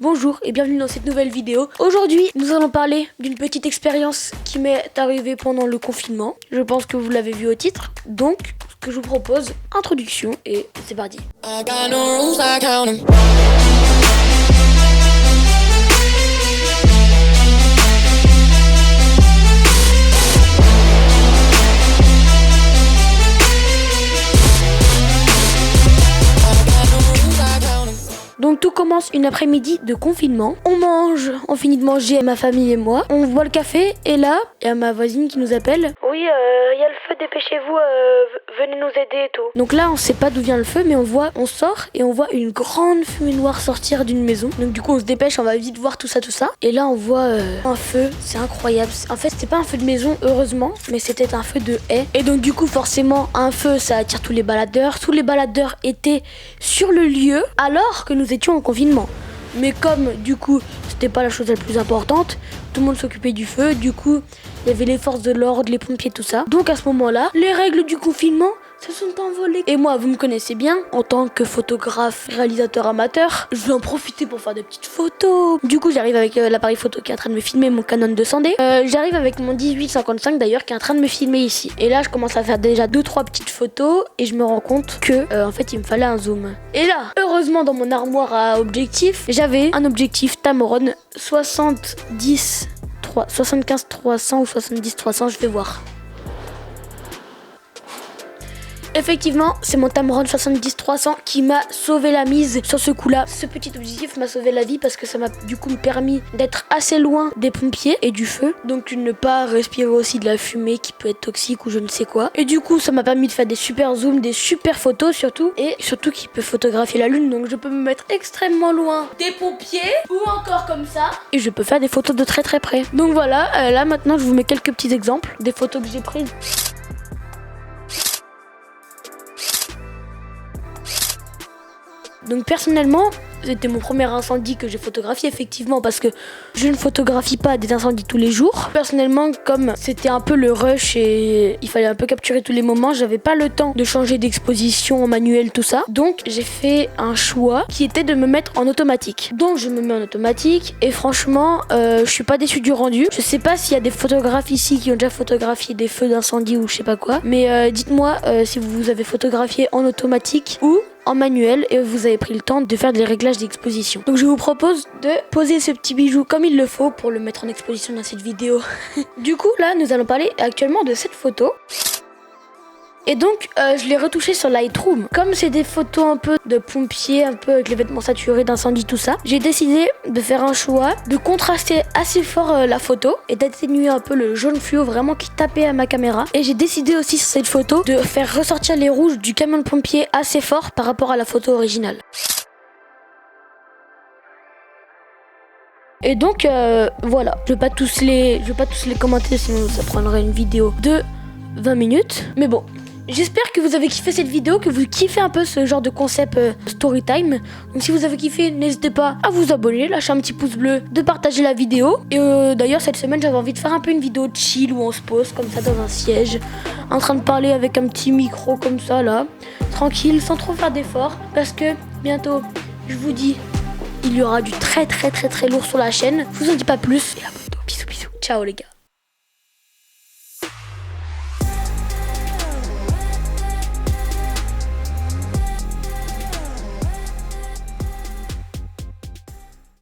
Bonjour et bienvenue dans cette nouvelle vidéo. Aujourd'hui, nous allons parler d'une petite expérience qui m'est arrivée pendant le confinement. Je pense que vous l'avez vu au titre. Donc, ce que je vous propose, introduction et c'est parti. Donc tout commence une après-midi de confinement. On mange, on finit de manger, ma famille et moi. On boit le café et là, il y a ma voisine qui nous appelle. Oui, il y a le feu, dépêchez-vous, venez nous aider et tout. Donc là, on sait pas d'où vient le feu, mais on sort et on voit une grande fumée noire sortir d'une maison. Donc du coup, on se dépêche, on va vite voir tout ça. Et là, on voit un feu, c'est incroyable. En fait, c'était pas un feu de maison, heureusement, mais c'était un feu de haie. Et donc du coup, forcément, un feu, ça attire tous les baladeurs. Tous les baladeurs étaient sur le lieu, alors que nous étions en confinement. Mais comme du coup c'était pas la chose la plus importante, tout le monde s'occupait du feu, du coup il y avait les forces de l'ordre, les pompiers, tout ça. Donc à ce moment-là, les règles du confinement se sont envolées. Et moi, vous me connaissez bien, en tant que photographe, réalisateur amateur, je vais en profiter pour faire des petites photos. Du coup, j'arrive avec l'appareil photo qui est en train de me filmer, mon Canon 200D. J'arrive avec mon 1855 d'ailleurs, qui est en train de me filmer ici. Et là, je commence à faire déjà 2-3 petites photos et je me rends compte que, en fait, il me fallait un zoom. Et là, heureusement, dans mon armoire à objectifs, j'avais un objectif Tamron 75-300 ou 70-300, je vais voir. Effectivement, c'est mon Tamron 70-300 qui m'a sauvé la mise sur ce coup-là. Ce petit objectif m'a sauvé la vie parce que ça m'a du coup permis d'être assez loin des pompiers et du feu. Donc ne pas respirer aussi de la fumée qui peut être toxique ou je ne sais quoi. Et du coup, ça m'a permis de faire des super zooms, des super photos surtout. Et surtout qui peut photographier la lune. Donc je peux me mettre extrêmement loin des pompiers ou encore comme ça. Et je peux faire des photos de très très près. Donc voilà, là maintenant je vous mets quelques petits exemples des photos que j'ai prises. Donc personnellement, c'était mon premier incendie que j'ai photographié effectivement parce que je ne photographie pas des incendies tous les jours. Personnellement, comme c'était un peu le rush et il fallait un peu capturer tous les moments, j'avais pas le temps de changer d'exposition en manuel, tout ça. Donc j'ai fait un choix qui était de me mettre en automatique. Donc je me mets en automatique et franchement, je suis pas déçue du rendu. Je sais pas s'il y a des photographes ici qui ont déjà photographié des feux d'incendie ou je sais pas quoi. Mais dites-moi si vous avez photographié en automatique ou en manuel et vous avez pris le temps de faire des réglages d'exposition. Donc je vous propose de poser ce petit bijou comme il le faut pour le mettre en exposition dans cette vidéo. Du coup là nous allons parler actuellement de cette photo. Et donc je l'ai retouché sur Lightroom. Comme c'est des photos un peu de pompiers, un peu avec les vêtements saturés d'incendie, tout ça, j'ai décidé de faire un choix, de contraster assez fort la photo et d'atténuer un peu le jaune fluo vraiment qui tapait à ma caméra. Et j'ai décidé aussi sur cette photo de faire ressortir les rouges du camion de pompier assez fort par rapport à la photo originale. Et donc voilà, je vais pas tous les commenter sinon ça prendrait une vidéo de 20 minutes. Mais bon, j'espère que vous avez kiffé cette vidéo, que vous kiffez un peu ce genre de concept story time. Donc si vous avez kiffé, n'hésitez pas à vous abonner, lâcher un petit pouce bleu, de partager la vidéo. Et d'ailleurs cette semaine j'avais envie de faire un peu une vidéo chill où on se pose comme ça dans un siège, en train de parler avec un petit micro comme ça là, tranquille, sans trop faire d'efforts. Parce que bientôt, je vous dis, il y aura du très lourd sur la chaîne. Je vous en dis pas plus et à bientôt, bisous bisous, ciao les gars.